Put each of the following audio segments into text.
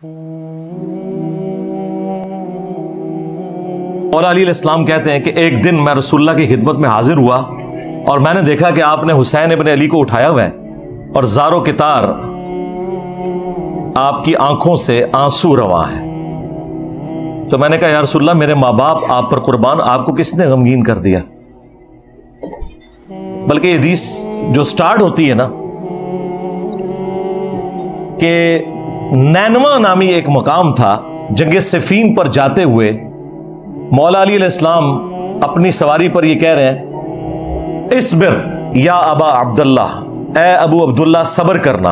مولا علی علیہ السلام کہتے ہیں کہ ایک دن میں رسول اللہ کی خدمت میں حاضر ہوا اور میں نے دیکھا کہ آپ نے حسین ابن علی کو اٹھایا ہوا ہے اور زار و کتار آپ کی آنکھوں سے آنسو رواں ہے. تو میں نے کہا یا رسول اللہ میرے ماں باپ آپ پر قربان، آپ کو کس نے غمگین کر دیا؟ بلکہ یہ حدیث جو سٹارٹ ہوتی ہے نا کہ نینوا نامی ایک مقام تھا، جنگ صفین پر جاتے ہوئے مولا علی علیہ السلام اپنی سواری پر یہ کہہ رہے ہیں اصبر یا ابا عبداللہ، اے ابو عبداللہ صبر کرنا.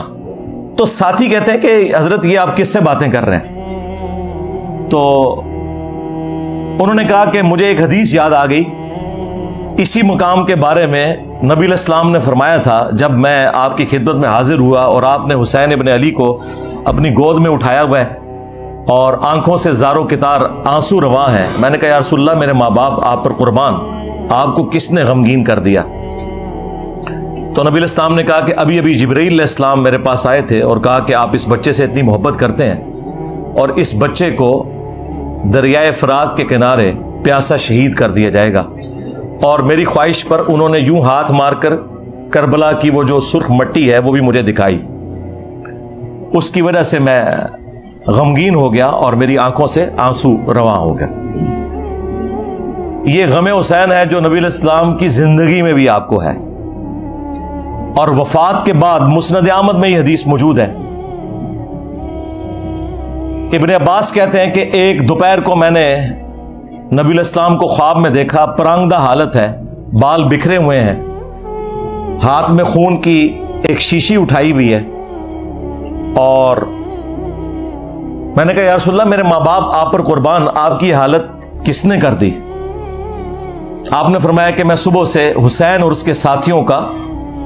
تو ساتھی کہتے ہیں کہ حضرت یہ آپ کس سے باتیں کر رہے ہیں؟ تو انہوں نے کہا کہ مجھے ایک حدیث یاد آ گئی، اسی مقام کے بارے میں نبی علیہ السلام نے فرمایا تھا جب میں آپ کی خدمت میں حاضر ہوا اور آپ نے حسین ابن علی کو اپنی گود میں اٹھایا ہوا ہے اور آنکھوں سے زار و کتار آنسو رواں ہیں. میں نے کہا یا رسول اللہ میرے ماں باپ آپ پر قربان، آپ کو کس نے غمگین کر دیا؟ تو نبی علیہ السلام نے کہا کہ ابھی ابھی جبرائیل علیہ السلام میرے پاس آئے تھے اور کہا کہ آپ اس بچے سے اتنی محبت کرتے ہیں اور اس بچے کو دریائے فرات کے کنارے پیاسا شہید کر دیا جائے گا. اور میری خواہش پر انہوں نے یوں ہاتھ مار کر کربلا کی وہ جو سرخ مٹی ہے وہ بھی مجھے دکھائی. اس کی وجہ سے میں غمگین ہو گیا اور میری آنکھوں سے آنسو رواں ہو گیا. یہ غم حسین ہے جو نبی علیہ السلام کی زندگی میں بھی آپ کو ہے اور وفات کے بعد مسند احمد میں یہ حدیث موجود ہے. ابن عباس کہتے ہیں کہ ایک دوپہر کو میں نے نبی علیہ السلام کو خواب میں دیکھا، پرانگدہ حالت ہے، بال بکھرے ہوئے ہیں، ہاتھ میں خون کی ایک شیشی اٹھائی ہوئی ہے. اور میں نے کہا یا رسول اللہ میرے ماں باپ آپ پر قربان، آپ کی حالت کس نے کر دی؟ آپ نے فرمایا کہ میں صبح سے حسین اور اس کے ساتھیوں کا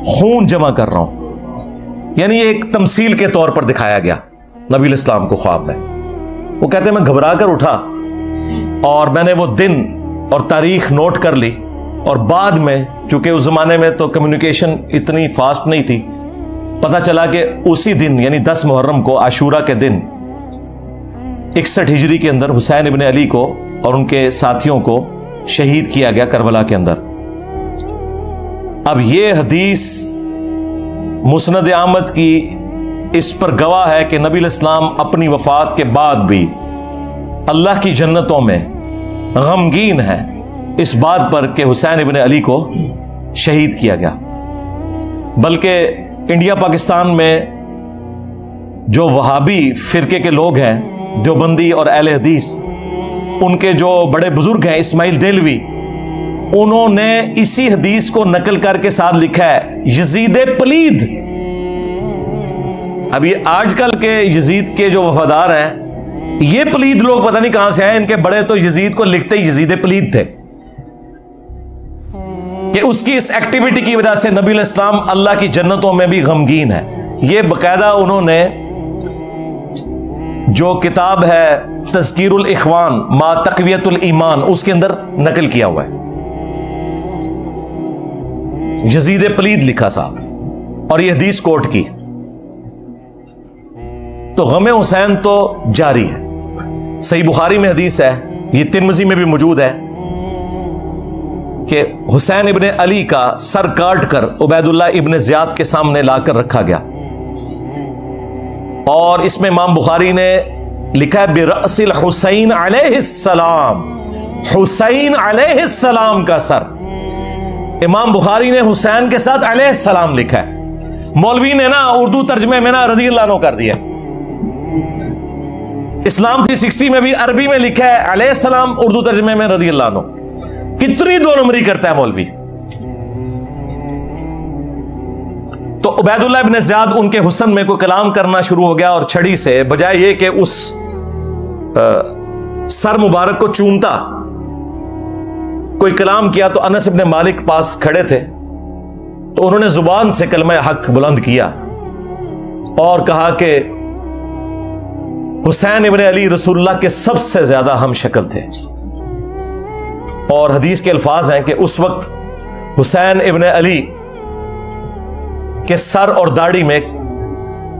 خون جمع کر رہا ہوں. یعنی یہ ایک تمثیل کے طور پر دکھایا گیا نبی علیہ السلام کو خواب میں. وہ کہتے ہیں میں گھبرا کر اٹھا اور میں نے وہ دن اور تاریخ نوٹ کر لی اور بعد میں چونکہ اس زمانے میں تو کمیونیکیشن اتنی فاسٹ نہیں تھی، پتہ چلا کہ اسی دن یعنی 10 محرم کو عاشورہ کے دن 61 ہجری کے اندر حسین ابن علی کو اور ان کے ساتھیوں کو شہید کیا گیا کربلا کے اندر. اب یہ حدیث مسند احمد کی اس پر گواہ ہے کہ نبی علیہ السلام اپنی وفات کے بعد بھی اللہ کی جنتوں میں غمگین ہے اس بات پر کہ حسین ابن علی کو شہید کیا گیا. بلکہ انڈیا پاکستان میں جو وہابی فرقے کے لوگ ہیں، دیوبندی اور اہل حدیث، ان کے جو بڑے بزرگ ہیں اسماعیل دہلوی، انہوں نے اسی حدیث کو نقل کر کے ساتھ لکھا ہے یزید پلید. اب یہ آج کل کے یزید کے جو وفادار ہیں، یہ پلید لوگ پتہ نہیں کہاں سے آئے، ان کے بڑے تو یزید کو لکھتے ہی یزید پلید تھے کہ اس کی اس ایکٹیویٹی کی وجہ سے نبی علیہ السلام اللہ کی جنتوں میں بھی غمگین ہے. یہ باقاعدہ انہوں نے جو کتاب ہے تذکیر الاخوان ما تقویت الایمان اس کے اندر نقل کیا ہوا ہے، یزید پلید لکھا ساتھ اور یہ حدیث کوٹ کی. تو غم حسین تو جاری ہے. صحیح بخاری میں حدیث ہے، یہ ترمذی میں بھی موجود ہے کہ حسین ابن علی کا سر کاٹ کر عبید اللہ ابن زیاد کے سامنے لا کر رکھا گیا اور اس میں امام بخاری نے لکھا ہے برأس الحسین علیہ السلام، حسین علیہ السلام کا سر. امام بخاری نے حسین کے ساتھ علیہ السلام لکھا ہے، مولوی نے نا اردو ترجمے میں نا رضی اللہ عنہ کر دیا. اسلام 360 میں بھی عربی میں لکھا ہے علیہ السلام، اردو ترجمے میں رضی اللہ عنہ. کتنی دو نمبری کرتا ہے مولوی. تو عبید اللہ ابن زیاد ان کے حسن میں کوئی کلام کرنا شروع ہو گیا اور چھڑی سے بجائے یہ کہ اس سر مبارک کو چومتا کوئی کلام کیا تو انس ابن مالک پاس کھڑے تھے تو انہوں نے زبان سے کلمہ حق بلند کیا اور کہا کہ حسین ابن علی رسول اللہ کے سب سے زیادہ ہم شکل تھے. اور حدیث کے الفاظ ہیں کہ اس وقت حسین ابن علی کے سر اور داڑھی میں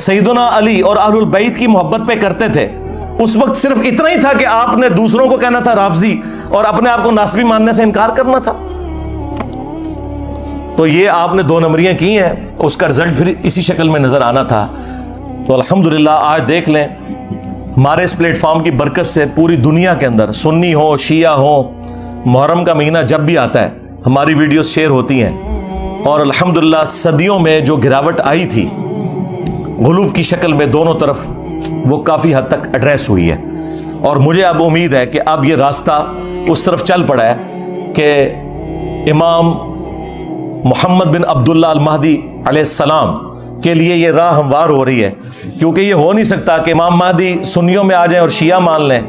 سیدنا علی اور اہل بیت کی محبت پہ کرتے تھے، اس وقت صرف اتنا ہی تھا کہ آپ نے دوسروں کو کہنا تھا رافضی اور اپنے آپ کو ناسبی ماننے سے انکار کرنا تھا. تو یہ آپ نے 2 نمبریاں کی ہیں، اس کا رزلٹ پھر اسی شکل میں نظر آنا تھا. تو الحمدللہ آج دیکھ لیں ہمارے اس پلیٹ فارم کی برکت سے پوری دنیا کے اندر سنی ہو شیعہ ہو، محرم کا مہینہ جب بھی آتا ہے ہماری ویڈیوز شیئر ہوتی ہیں، اور الحمدللہ صدیوں میں جو گراوٹ آئی تھی غلوف کی شکل میں دونوں طرف، وہ کافی حد تک ایڈریس ہوئی ہے. اور مجھے اب امید ہے کہ اب یہ راستہ اس طرف چل پڑا ہے کہ امام محمد بن عبداللہ المہدی علیہ السلام کے لیے یہ راہ ہموار ہو رہی ہے. کیونکہ یہ ہو نہیں سکتا کہ امام مہدی سنیوں میں آ جائیں اور شیعہ مان لیں،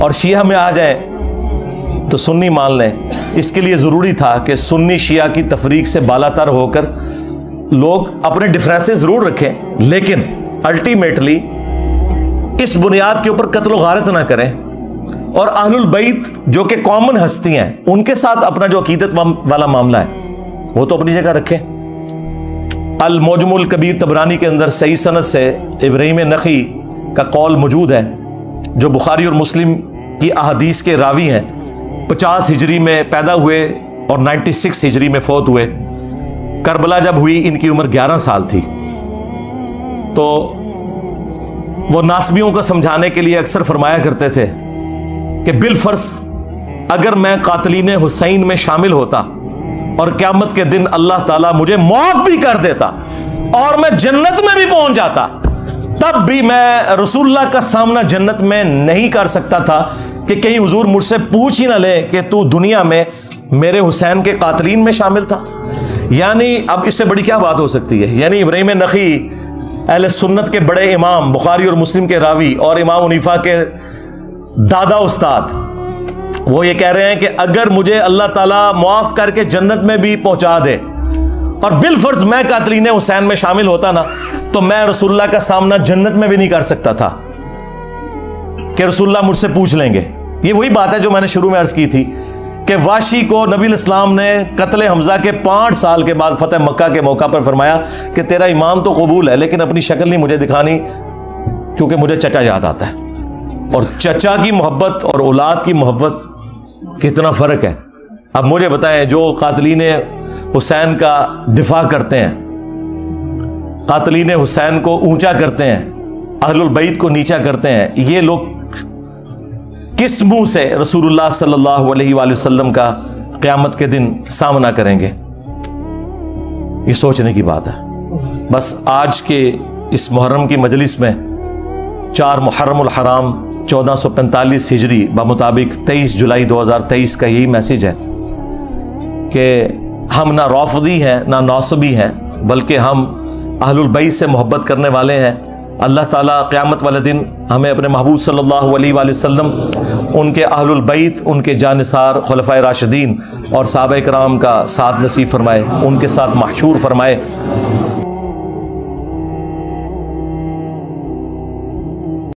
اور شیعہ میں آ جائیں تو سنی مان لیں. اس کے لیے ضروری تھا کہ سنی شیعہ کی تفریق سے بالا تر ہو کر لوگ اپنے ڈفرینسز ضرور رکھیں، لیکن الٹیمیٹلی اس بنیاد کے اوپر قتل و غارت نہ کریں، اور اہل البیت جو کہ کامن ہستی ہیں ان کے ساتھ اپنا جو عقیدت والا معاملہ ہے وہ تو اپنی جگہ رکھیں. المعجم الکبیر طبرانی کے اندر صحیح سند سے ابراہیم نخعی کا قول موجود ہے، جو بخاری اور مسلم کی احادیث کے راوی ہیں. 50 ہجری میں پیدا ہوئے اور 96 ہجری میں فوت ہوئے. کربلا جب ہوئی ان کی عمر 11 سال تھی. تو وہ ناسبیوں کو سمجھانے کے لیے اکثر فرمایا کرتے تھے کہ بالفرض اگر میں قاتلین حسین میں شامل ہوتا اور قیامت کے دن اللہ تعالیٰ مجھے معاف بھی کر دیتا اور میں جنت میں بھی پہنچ جاتا، تب بھی میں رسول اللہ کا سامنا جنت میں نہیں کر سکتا تھا کہ کہیں حضور مجھ سے پوچھ ہی نہ لے کہ تو دنیا میں میرے حسین کے قاتلین میں شامل تھا. یعنی اب اس سے بڑی کیا بات ہو سکتی ہے؟ یعنی ابراہیم نخعی اہل سنت کے بڑے امام، بخاری اور مسلم کے راوی اور امام حنیفہ کے دادا استاد، وہ یہ کہہ رہے ہیں کہ اگر مجھے اللہ تعالیٰ معاف کر کے جنت میں بھی پہنچا دے اور بالفرض میں قاتلین حسین میں شامل ہوتا نا، تو میں رسول اللہ کا سامنا جنت میں بھی نہیں کر سکتا تھا کہ رسول اللہ مجھ سے پوچھ لیں گے. یہ وہی بات ہے جو میں نے شروع میں عرض کی تھی کہ واشی کو نبی الاسلام نے قتل حمزہ کے 5 سال کے بعد فتح مکہ کے موقع پر فرمایا کہ تیرا ایمان تو قبول ہے لیکن اپنی شکل نہیں مجھے دکھانی کیونکہ مجھے چچا یاد آتا ہے. اور چچا کی محبت اور اولاد کی محبت کتنا فرق ہے. اب مجھے بتائیں جو قاتلین حسین کا دفاع کرتے ہیں، قاتلین حسین کو اونچا کرتے ہیں، اہل البیت کو نیچا کرتے ہیں، یہ لوگ کس منہ سے رسول اللہ صلی اللہ علیہ وآلہ وسلم کا قیامت کے دن سامنا کریں گے؟ یہ سوچنے کی بات ہے. بس آج کے اس محرم کی مجلس میں 4 محرم الحرام 1445 ہجری بمطابق 23 جولائی 2023 کا یہی میسج ہے کہ ہم نہ رافضی ہیں نہ ناصبی ہیں، بلکہ ہم اہل البیت سے محبت کرنے والے ہیں. اللہ تعالیٰ قیامت والے دن ہمیں اپنے محبوب صلی اللہ علیہ وآلہ وسلم، ان کے اہل البیت، ان کے جانثار خلفائے راشدین اور صحابہ کرام کا ساتھ نصیب فرمائے، ان کے ساتھ محشور فرمائے.